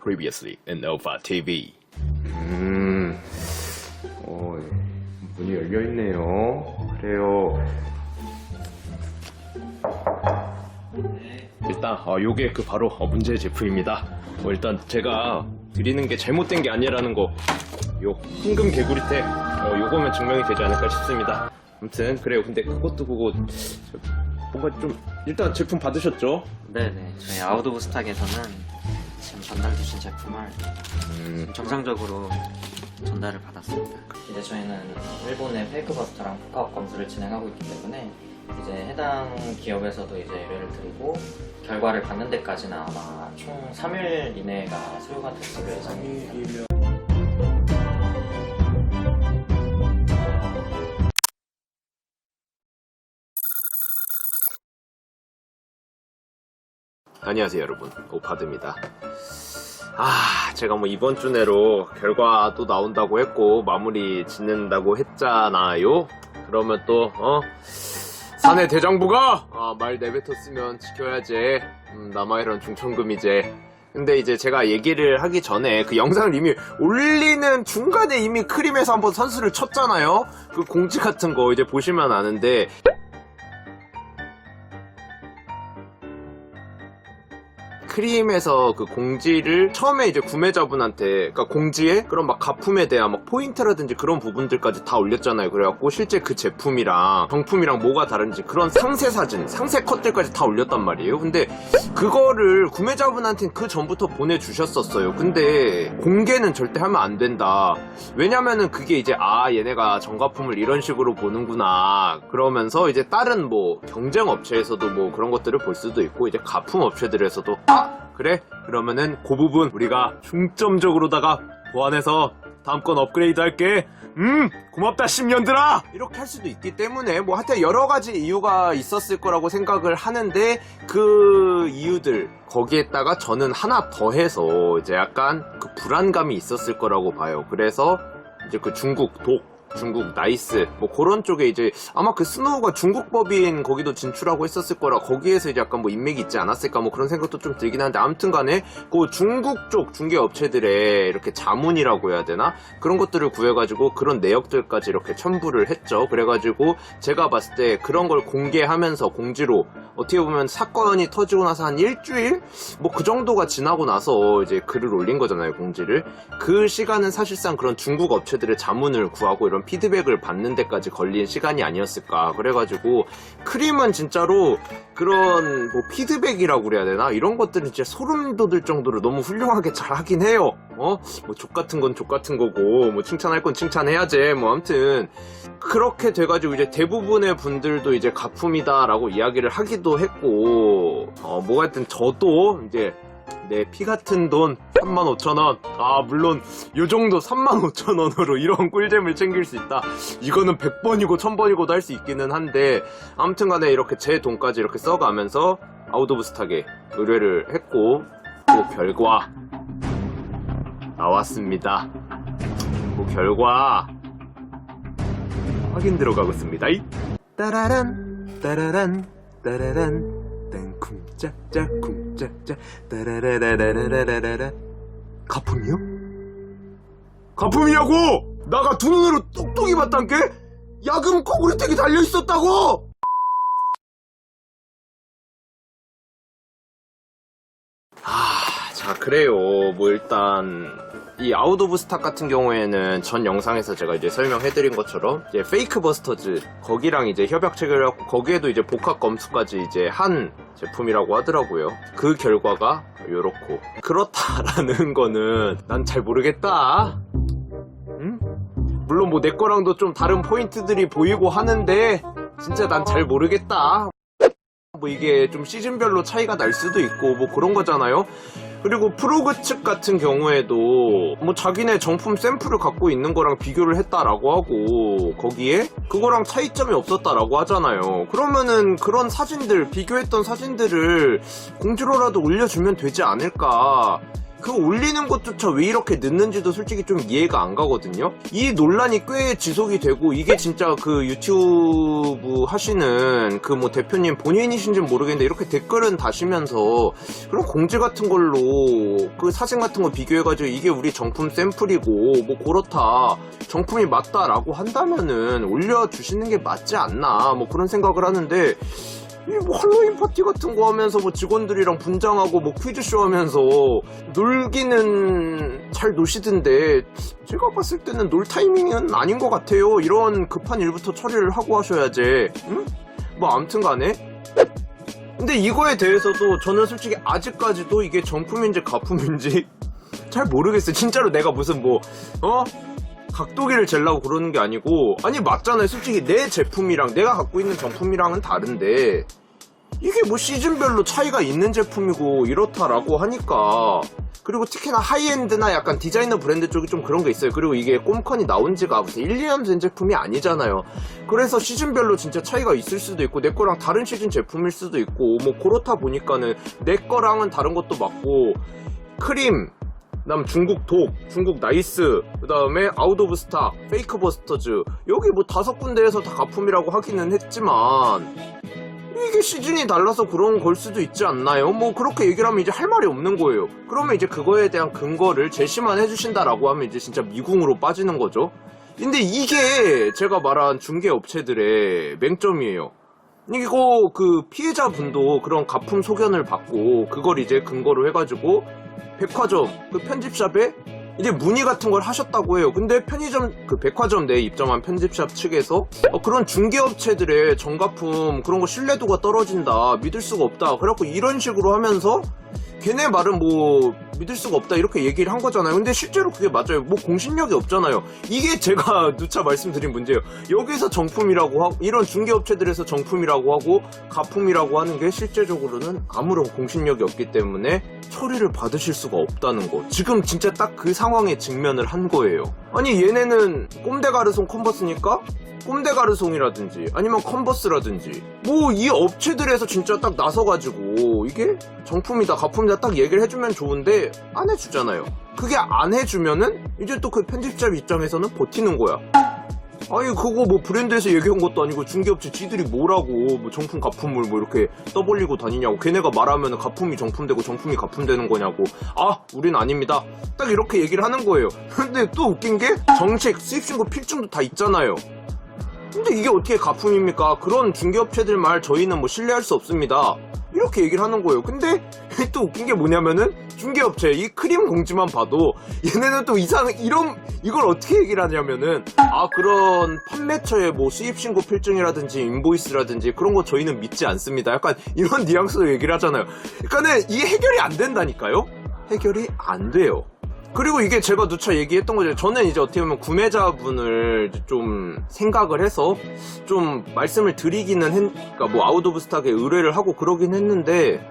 Previously in Nova TV. 문이 열려있네요. 그래요. 일단 요게 바로 문제의 제품입니다. 일단 제가 드리는 게 잘못된 게 아니라는 거, 요 황금 개구리태 요거면 증명이 되지 않을까 싶습니다. 아무튼 그래요. 근데 그것도 그거 뭔가 좀, 일단 제품 받으셨죠? 네네, 저희 아웃 오브 스탁에서는 지금 전달 주신 제품을 정상적으로 전달을 받았습니다. 이제 저희는 일본의 페이크버스터랑 포카업 검수를 진행하고 있기 때문에 이제 해당 기업에서도 이제 의뢰를 드리고 결과를 받는 데까지는 아마 총 3일 이내가 소요가 됐을 예정입니다. 안녕하세요 여러분, 오파드입니다. 제가 이번 주 내로 결과도 나온다고 했고 마무리 짓는다고 했잖아요. 그러면 또 사내 대장부가 말 내뱉었으면 지켜야지. 남아이런 중천금이제. 근데 이제 제가 얘기를 하기 전에 그 영상을 이미 올리는 중간에 이미 크림에서 한번 선수를 쳤잖아요. 그 공지 같은 거 이제 보시면 아는데, 크림에서 그 공지를 처음에 이제 구매자분한테, 그러니까 공지에 그런 가품에 대한 포인트라든지 그런 부분들까지 다 올렸잖아요. 그래갖고 실제 그 제품이랑 정품이랑 뭐가 다른지 그런 상세 사진, 상세 컷들까지 다 올렸단 말이에요. 근데 그거를 구매자분한테는 그 전부터 보내주셨었어요. 근데 공개는 절대 하면 안 된다. 왜냐면은 그게 이제 얘네가 정가품을 이런 식으로 보는구나 그러면서 이제 다른 경쟁 업체에서도 그런 것들을 볼 수도 있고, 이제 가품 업체들에서도 그래? 그러면은 그 부분 우리가 중점적으로다가 보완해서 다음 건 업그레이드 할게. 고맙다 10년들아! 이렇게 할 수도 있기 때문에 하여튼 여러가지 이유가 있었을 거라고 생각을 하는데, 그 이유들 거기에다가 저는 하나 더해서 이제 약간 그 불안감이 있었을 거라고 봐요. 그래서 이제 그 중국 나이스 그런 쪽에 이제 아마 그 스노우가 중국 법인 거기도 진출하고 했었을 거라, 거기에서 이제 약간 인맥이 있지 않았을까 그런 생각도 좀 들긴 하는데, 아무튼 간에 그 중국 쪽 중개 업체들의 이렇게 자문이라고 해야 되나, 그런 것들을 구해가지고 그런 내역들까지 이렇게 첨부를 했죠. 그래가지고 제가 봤을 때 그런 걸 공개하면서 공지로 어떻게 보면 사건이 터지고 나서 한 일주일 그 정도가 지나고 나서 이제 글을 올린 거잖아요, 공지를. 그 시간은 사실상 그런 중국 업체들의 자문을 구하고 이런 피드백을 받는 데까지 걸린 시간이 아니었을까. 그래가지고 크림은 진짜로 그런 피드백이라고 그래야 되나, 이런 것들은 진짜 소름 돋을 정도로 너무 훌륭하게 잘 하긴 해요. 족같은 건 족같은 거고, 칭찬할 건 칭찬해야지. 아무튼 그렇게 돼가지고 이제 대부분의 분들도 이제 가품이다라고 이야기를 하기도 했고, 하여튼 저도 이제 내 피 같은 돈 35,000원, 물론 요정도 35,000원으로 이런 꿀잼을 챙길 수 있다, 이거는 100번이고 1000번이고도 할 수 있기는 한데, 아무튼 간에 이렇게 제 돈까지 이렇게 써가면서 아웃 오브 스탁에 의뢰를 했고, 그 결과 나왔습니다. 그 결과 확인 들어가겠습니다. 따라란 따라란 따라란 쿵짝짝 쿵짝짝 따라라라라라라라. 가품이요? 가품이냐고! 나가 두 눈으로 똑똑히 봤단게? 야금 코구리택이 달려있었다고! 자, 그래요. 일단 이 아웃 오브 스탁 같은 경우에는 전 영상에서 제가 이제 설명해드린 것처럼 이제 페이크 버스터즈 거기랑 이제 협약 체결해갖고 거기에도 이제 복합 검수까지 이제 한 제품이라고 하더라고요. 그 결과가 요렇고, 그렇다라는 거는 난 잘 모르겠다. 물론 내 거랑도 좀 다른 포인트들이 보이고 하는데 진짜 난 잘 모르겠다. 이게 좀 시즌별로 차이가 날 수도 있고 그런 거잖아요. 그리고 프로그 측 같은 경우에도 자기네 정품 샘플을 갖고 있는 거랑 비교를 했다라고 하고 거기에 그거랑 차이점이 없었다라고 하잖아요. 그러면은 그런 사진들, 비교했던 사진들을 공지로라도 올려주면 되지 않을까. 그 올리는 것조차 왜 이렇게 늦는지도 솔직히 좀 이해가 안 가거든요. 이 논란이 꽤 지속이 되고 이게 진짜 그 유튜브 하시는 그 뭐 대표님 본인이신지는 모르겠는데 이렇게 댓글은 다시면서 그런 공지 같은 걸로 그 사진 같은 거 비교해가지고 이게 우리 정품 샘플이고 뭐 그렇다 정품이 맞다라고 한다면은 올려주시는 게 맞지 않나 뭐 그런 생각을 하는데 이 뭐 할로윈 파티 같은 거 하면서 뭐 직원들이랑 분장하고 뭐 퀴즈쇼 하면서 놀기는 잘 노시던데 제가 봤을 때는 놀 타이밍은 아닌 것 같아요. 이런 급한 일부터 처리를 하고 하셔야지. 응? 뭐 아무튼 간에 근데 이거에 대해서도 저는 솔직히 아직까지도 이게 정품인지 가품인지 잘 모르겠어요. 진짜로 내가 무슨 뭐 각도기를 재려고 그러는 게 아니고 아니 맞잖아요. 솔직히 내 제품이랑 내가 갖고 있는 정품이랑은 다른데 이게 뭐 시즌별로 차이가 있는 제품이고 이렇다라고 하니까 그리고 특히나 하이엔드나 약간 디자이너 브랜드 쪽이 좀 그런 게 있어요. 그리고 이게 꼼컨이 나온 지가 무슨 1, 2년 된 제품이 아니잖아요. 그래서 시즌별로 진짜 차이가 있을 수도 있고 내 거랑 다른 시즌 제품일 수도 있고 뭐 그렇다 보니까는 내 거랑은 다른 것도 맞고 크림 그다음 중국 독, 중국 나이스, 그다음에 아웃 오브 스탁, 페이크 버스터즈 여기 뭐 5군데에서 다 가품이라고 하기는 했지만 이게 시즌이 달라서 그런 걸 수도 있지 않나요? 뭐 그렇게 얘기를 하면 이제 할 말이 없는 거예요. 그러면 이제 그거에 대한 근거를 제시만 해주신다라고 하면 이제 진짜 미궁으로 빠지는 거죠. 근데 이게 제가 말한 중개업체들의 맹점이에요. 이거 그 피해자분도 그런 가품 소견을 받고 그걸 이제 근거로 해가지고 백화점 그 편집샵에 이제 문의 같은 걸 하셨다고 해요. 근데 편의점 그 백화점 내에 입점한 편집샵 측에서 그런 중개업체들의 정가품 그런 거 신뢰도가 떨어진다 믿을 수가 없다 그래갖고 이런 식으로 하면서 걔네 말은 뭐 믿을 수가 없다 이렇게 얘기를 한 거잖아요. 근데 실제로 그게 맞아요. 뭐 공신력이 없잖아요. 이게 제가 누차 말씀드린 문제예요. 여기서 정품이라고 하고 이런 중개업체들에서 정품이라고 하고 가품이라고 하는 게 실제적으로는 아무런 공신력이 없기 때문에 처리를 받으실 수가 없다는 거. 지금 진짜 딱 그 상황에 직면을 한 거예요. 아니 얘네는 꼼데가르송 컨버스니까 꼼데가르송이라든지 아니면 컨버스라든지 뭐 이 업체들에서 진짜 딱 나서가지고 이게 정품이다 가품이다 딱 얘기를 해주면 좋은데 안 해주잖아요. 그게 안 해주면은 이제 또 그 편집자 입장에서는 버티는 거야. 아니 그거 뭐 브랜드에서 얘기한 것도 아니고 중개업체 지들이 뭐라고 뭐 정품 가품을 뭐 이렇게 떠벌리고 다니냐고. 걔네가 말하면 가품이 정품되고 정품이 가품되는 거냐고. 아 우린 아닙니다 딱 이렇게 얘기를 하는 거예요. 근데 또 웃긴 게 정책 수입신고 필증도 다 있잖아요. 근데 이게 어떻게 가품입니까? 그런 중개업체들 말 저희는 뭐 신뢰할 수 없습니다 이렇게 얘기를 하는 거예요. 근데 또 웃긴 게 뭐냐면은 중개업체 이 크림 공지만 봐도 얘네는 또 이걸 어떻게 얘기를 하냐면은 그런 판매처의 뭐 수입신고 필증이라든지 인보이스라든지 그런 거 저희는 믿지 않습니다 약간 이런 뉘앙스로 얘기를 하잖아요. 그러니까는 이게 해결이 안 된다니까요. 해결이 안 돼요. 그리고 이게 제가 누차 얘기했던 거죠. 저는 이제 어떻게 보면 구매자분을 좀 생각을 해서 좀 말씀을 드리기는 그러니까 뭐 아웃 오브 스탁에 의뢰를 하고 그러긴 했는데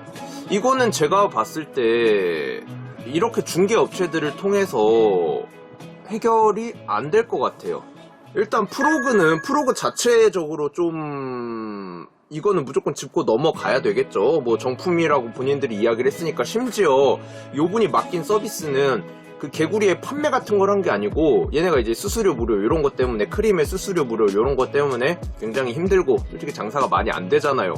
이거는 제가 봤을 때 이렇게 중개업체들을 통해서 해결이 안 될 것 같아요. 일단 프로그 자체적으로 좀 이거는 무조건 짚고 넘어가야 되겠죠. 뭐 정품이라고 본인들이 이야기를 했으니까. 심지어 요분이 맡긴 서비스는 그 개구리의 판매 같은 걸 한 게 아니고 얘네가 이제 수수료 무료 이런 것 때문에 크림의 수수료 무료 이런 것 때문에 굉장히 힘들고 솔직히 장사가 많이 안 되잖아요.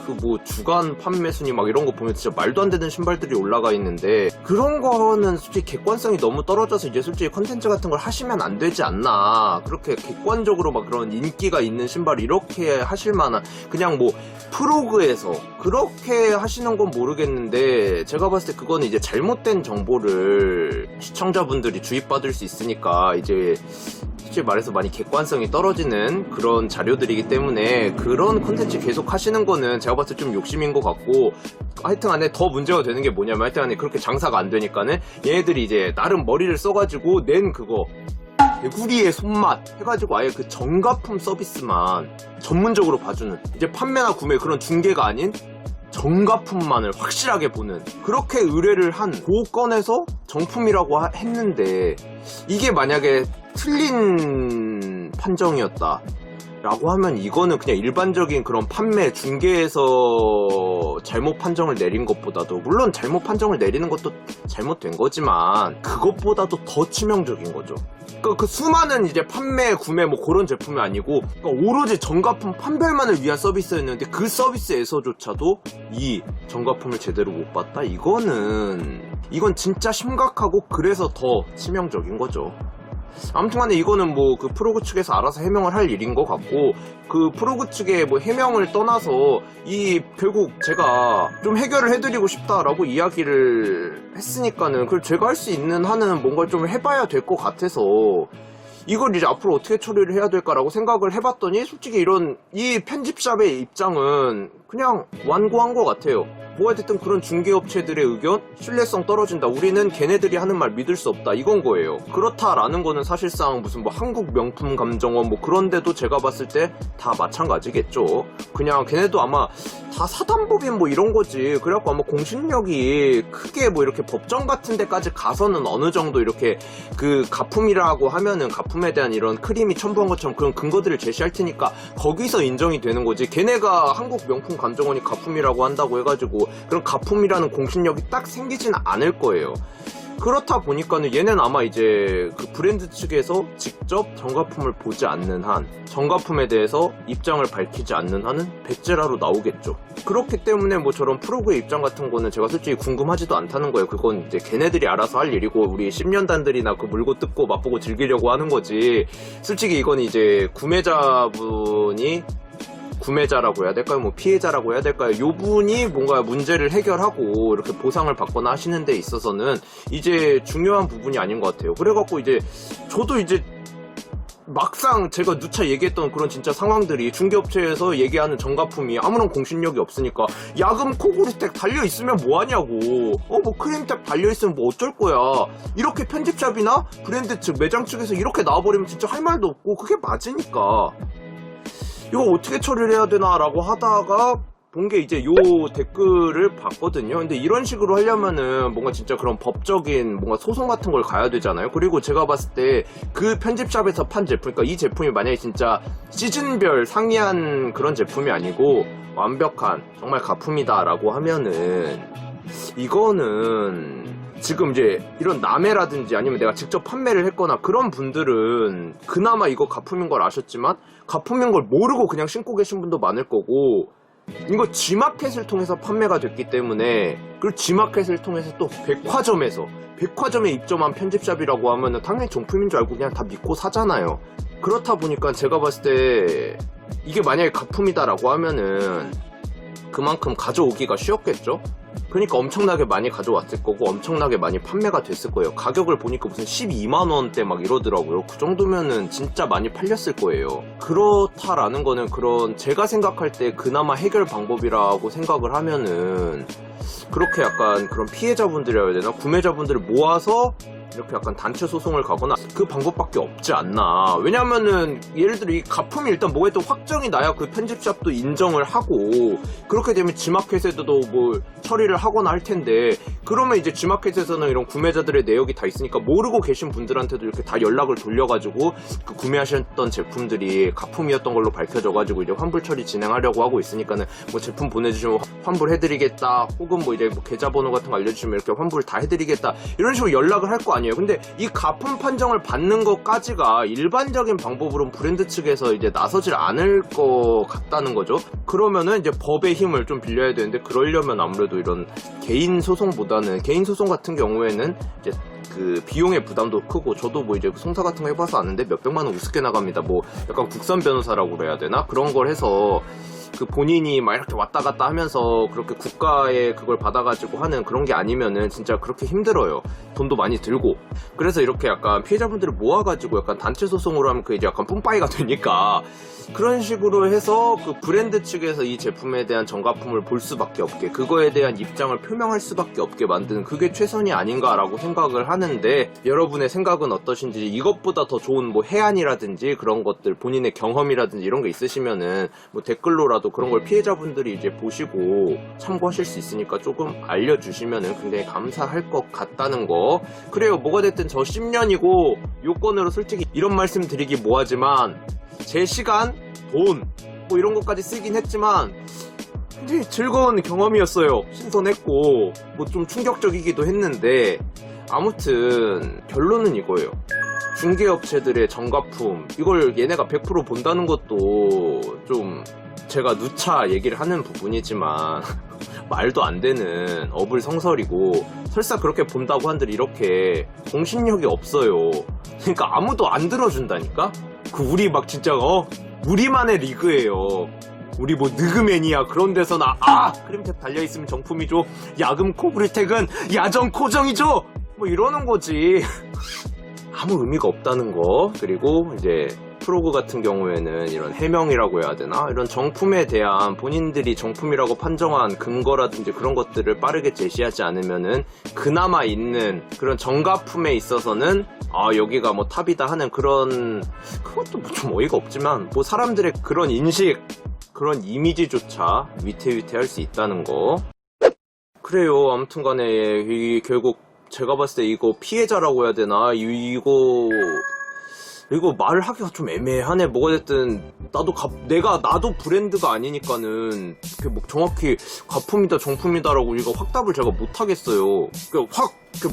그 뭐 주간 판매 순위 막 이런 거 보면 진짜 말도 안 되는 신발들이 올라가 있는데 그런 거는 솔직히 객관성이 너무 떨어져서 이제 솔직히 컨텐츠 같은 걸 하시면 안 되지 않나. 그렇게 객관적으로 막 그런 인기가 있는 신발 이렇게 하실 만한 그냥 뭐 프로그에서 그렇게 하시는 건 모르겠는데 제가 봤을 때 그거는 이제 잘못된 정보를 시청자분들이 주입받을 수 있으니까 이제 솔직히 말해서 많이 객관성이 떨어지는 그런 자료들이기 때문에 그런 콘텐츠 계속 하시는 거는 제가 봤을 때 좀 욕심인 것 같고 하여튼 안에 더 문제가 되는 게 뭐냐면 하여튼 안에 그렇게 장사가 안 되니까는 얘네들이 이제 나름 머리를 써가지고 낸 그거 개구리의 손맛 해가지고 아예 그 정가품 서비스만 전문적으로 봐주는 이제 판매나 구매 그런 중개가 아닌 정가품만을 확실하게 보는 그렇게 의뢰를 한 그 건에서 정품이라고 했는데 이게 만약에 틀린 판정이었다 라고 하면 이거는 그냥 일반적인 그런 판매 중개에서 잘못 판정을 내린 것보다도, 물론 잘못 판정을 내리는 것도 잘못된 거지만 그것보다도 더 치명적인 거죠. 그 수많은 이제 판매, 구매 뭐 그런 제품이 아니고 오로지 정가품 판별만을 위한 서비스였는데 그 서비스에서조차도 이 정가품을 제대로 못 봤다? 이건 진짜 심각하고 그래서 더 치명적인 거죠. 아무튼간에 이거는 뭐 그 프로그 측에서 알아서 해명을 할 일인 것 같고, 그 프로그 측의 뭐 해명을 떠나서 이 결국 제가 좀 해결을 해드리고 싶다라고 이야기를 했으니까는 그걸 제가 할 수 있는 한은 뭔가를 좀 해봐야 될 것 같아서 이걸 이제 앞으로 어떻게 처리를 해야 될까라고 생각을 해봤더니 솔직히 이 편집샵의 입장은 그냥 완고한 것 같아요. 뭐가 됐든 그런 중개업체들의 의견, 신뢰성 떨어진다. 우리는 걔네들이 하는 말 믿을 수 없다. 이건 거예요. 그렇다라는 거는 사실상 무슨 뭐 한국 명품 감정원 뭐 그런데도 제가 봤을 때 다 마찬가지겠죠. 그냥 걔네도 아마 다 사단법인 뭐 이런 거지. 그래갖고 아마 공신력이 크게 뭐 이렇게 법정 같은 데까지 가서는 어느 정도 이렇게 그 가품이라고 하면은 가품에 대한 이런 크림이 첨부한 것처럼 그런 근거들을 제시할 테니까 거기서 인정이 되는 거지. 걔네가 한국 명품 감정원이 가품이라고 한다고 해가지고 그런 가품이라는 공신력이 딱 생기진 않을 거예요. 그렇다 보니까는 얘는 아마 이제 그 브랜드 측에서 직접 정가품을 보지 않는 한, 정가품에 대해서 입장을 밝히지 않는 한은 백제라로 나오겠죠. 그렇기 때문에 뭐 저런 프로그의 입장 같은 거는 제가 솔직히 궁금하지도 않다는 거예요. 그건 이제 걔네들이 알아서 할 일이고 우리 10년단들이나 그 물고 뜯고 맛보고 즐기려고 하는 거지. 솔직히 이건 이제 구매자분이, 구매자라고 해야 될까요? 뭐 피해자라고 해야 될까요? 요 분이 뭔가 문제를 해결하고 이렇게 보상을 받거나 하시는 데 있어서는 이제 중요한 부분이 아닌 것 같아요. 그래갖고 이제 저도 이제 막상 제가 누차 얘기했던 그런 진짜 상황들이 중개업체에서 얘기하는 정가품이 아무런 공신력이 없으니까 야금 코골이스택 달려있으면 뭐하냐고, 뭐 크림택 달려있으면 뭐 어쩔 거야, 이렇게 편집샵이나 브랜드 측, 매장 측에서 이렇게 나와버리면 진짜 할 말도 없고 그게 맞으니까 이거 어떻게 처리를 해야 되나 라고 하다가 본 게 이제 요 댓글을 봤거든요. 근데 이런 식으로 하려면은 뭔가 진짜 그런 법적인 뭔가 소송 같은 걸 가야 되잖아요. 그리고 제가 봤을 때 그 편집샵에서 판 제품, 그러니까 이 제품이 만약에 진짜 시즌별 상이한 그런 제품이 아니고 완벽한 정말 가품이다 라고 하면은 이거는 지금 이제 이런 남해라든지 아니면 내가 직접 판매를 했거나 그런 분들은 그나마 이거 가품인 걸 아셨지만 가품인 걸 모르고 그냥 신고 계신 분도 많을 거고, 이거 G마켓을 통해서 판매가 됐기 때문에, 그리고 G마켓을 통해서 또 백화점에 입점한 편집샵이라고 하면은 당연히 정품인 줄 알고 그냥 다 믿고 사잖아요. 그렇다 보니까 제가 봤을 때 이게 만약에 가품이다라고 하면은 그만큼 가져오기가 쉬웠겠죠? 그러니까 엄청나게 많이 가져왔을 거고 엄청나게 많이 판매가 됐을 거예요. 가격을 보니까 무슨 12만원대 막 이러더라고요. 그 정도면은 진짜 많이 팔렸을 거예요. 그렇다라는 거는 그런 제가 생각할 때 그나마 해결 방법이라고 생각을 하면은 그렇게 약간 그런 피해자분들이라 해야 되나? 구매자분들을 모아서 이렇게 약간 단체 소송을 가거나 그 방법밖에 없지 않나. 왜냐면은 예를 들어 이 가품이 일단 뭐에 또 확정이 나야 그 편집샵도 인정을 하고, 그렇게 되면 G마켓에도 뭐 처리를 하거나 할 텐데, 그러면 이제 G마켓에서는 이런 구매자들의 내역이 다 있으니까 모르고 계신 분들한테도 이렇게 다 연락을 돌려가지고 그 구매하셨던 제품들이 가품이었던 걸로 밝혀져가지고 이제 환불 처리 진행하려고 하고 있으니까는 뭐 제품 보내주시면 환불해드리겠다, 혹은 뭐 이제 뭐 계좌번호 같은 거 알려주시면 이렇게 환불 다 해드리겠다, 이런 식으로 연락을 할 거 아니에요. 근데 이 가품 판정을 받는 것까지가 일반적인 방법으로는 브랜드 측에서 이제 나서질 않을 것 같다는 거죠. 그러면은 이제 법의 힘을 좀 빌려야 되는데, 그러려면 아무래도 이런 개인 소송보다는, 개인 소송 같은 경우에는 이제 그 비용의 부담도 크고, 저도 뭐 이제 송사 같은 거 해봐서 아는데 몇백만 원 우습게 나갑니다. 뭐 약간 국선 변호사라고 그래야 되나? 그런 걸 해서 그 본인이 막 이렇게 왔다 갔다 하면서 그렇게 국가에 그걸 받아가지고 하는 그런 게 아니면은 진짜 그렇게 힘들어요. 돈도 많이 들고. 그래서 이렇게 약간 피해자분들을 모아가지고 약간 단체 소송으로 하면 그 이제 약간 뿜빠이가 되니까 그런 식으로 해서 그 브랜드 측에서 이 제품에 대한 정가품을 볼 수밖에 없게, 그거에 대한 입장을 표명할 수밖에 없게 만드는, 그게 최선이 아닌가라고 생각을 하는데, 여러분의 생각은 어떠신지, 이것보다 더 좋은 뭐 해안이라든지 그런 것들, 본인의 경험이라든지 이런 게 있으시면은 뭐 댓글로라도 그런 걸 피해자분들이 이제 보시고 참고하실 수 있으니까 조금 알려주시면은 굉장히 감사할 것 같다는 거. 그래요, 뭐가 됐든 저 10년이고 요건으로 솔직히 이런 말씀 드리기 뭐하지만 제 시간, 돈, 뭐 이런 것까지 쓰긴 했지만 굉장히 즐거운 경험이었어요. 신선했고 뭐 좀 충격적이기도 했는데 아무튼 결론은 이거예요. 중개업체들의 정가품 이걸 얘네가 100% 본다는 것도 좀 제가 누차 얘기를 하는 부분이지만 말도 안 되는 어불성설이고 설사 그렇게 본다고 한들 이렇게 공신력이 없어요. 그러니까 아무도 안 들어준다니까? 우리 막 진짜 우리만의 리그예요. 우리 뭐 느그맨이야 그런 데서나 크림텍 달려있으면 정품이죠. 야금 코브리텍은 야정 코정이죠. 뭐 이러는 거지. 아무 의미가 없다는 거. 그리고 이제 프로그 같은 경우에는 이런 해명이라고 해야 되나? 이런 정품에 대한 본인들이 정품이라고 판정한 근거라든지 그런 것들을 빠르게 제시하지 않으면은 그나마 있는 그런 정가품에 있어서는 여기가 뭐 탑이다 하는 그런 그것도 뭐 좀 어이가 없지만 뭐 사람들의 그런 인식 그런 이미지조차 위태위태할 수 있다는 거. 그래요. 아무튼간에 이 결국 제가 봤을 때 이거 피해자라고 해야 되나? 이거 말하기가 좀 애매하네. 뭐가 됐든 나도 브랜드가 아니니까는 뭐 정확히 가품이다 정품이다라고 이거 확답을 제가 못하겠어요.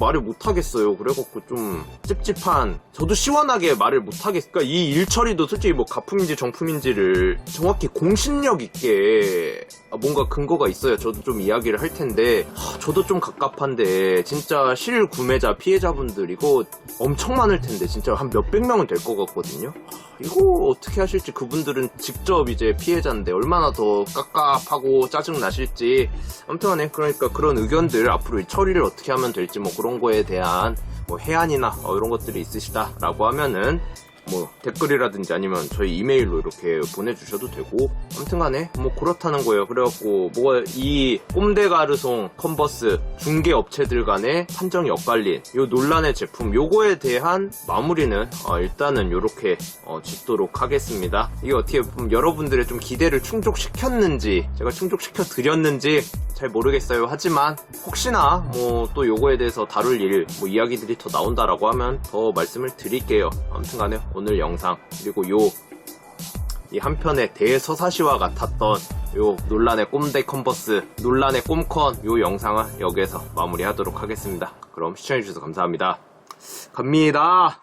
말을 못하겠어요. 그래갖고 좀 찝찝한. 저도 시원하게 말을 못하겠어요. 그러니까 이 일처리도 솔직히 뭐 가품인지 정품인지를 정확히 공신력 있게 뭔가 근거가 있어야 저도 좀 이야기를 할 텐데 저도 좀 갑갑한데 진짜 실구매자 피해자분들 이거 엄청 많을 텐데 진짜 한 몇백 명은 될 것 같거든요. 이거 어떻게 하실지 그분들은 직접 이제 피해자인데 얼마나 더 깝깝하고 짜증 나실지. 아무튼 간에 그러니까 그런 의견들 앞으로 이 처리를 어떻게 하면 될지 뭐 그런 거에 대한 뭐 해안이나 이런 것들이 있으시다라고 하면은 뭐 댓글이라든지 아니면 저희 이메일로 이렇게 보내주셔도 되고 아무튼 간에 뭐 그렇다는 거예요. 그래갖고 뭐 이 꼼데가르송 컨버스 중개업체들 간의 판정이 엇갈린 요 논란의 제품 요거에 대한 마무리는 일단은 요렇게 짓도록 하겠습니다. 이게 어떻게 보면 여러분들의 좀 기대를 충족시켰는지 제가 충족시켜 드렸는지 잘 모르겠어요. 하지만 혹시나 뭐 또 요거에 대해서 다룰 뭐 이야기들이 더 나온다라고 하면 더 말씀을 드릴게요. 아무튼 간에 오늘 영상 그리고 이 한편의 대서사시와 같았던 요 논란의 꼼데 컨버스 논란의 꼼컨 요 영상은 여기에서 마무리하도록 하겠습니다. 그럼 시청해주셔서 감사합니다. 갑니다.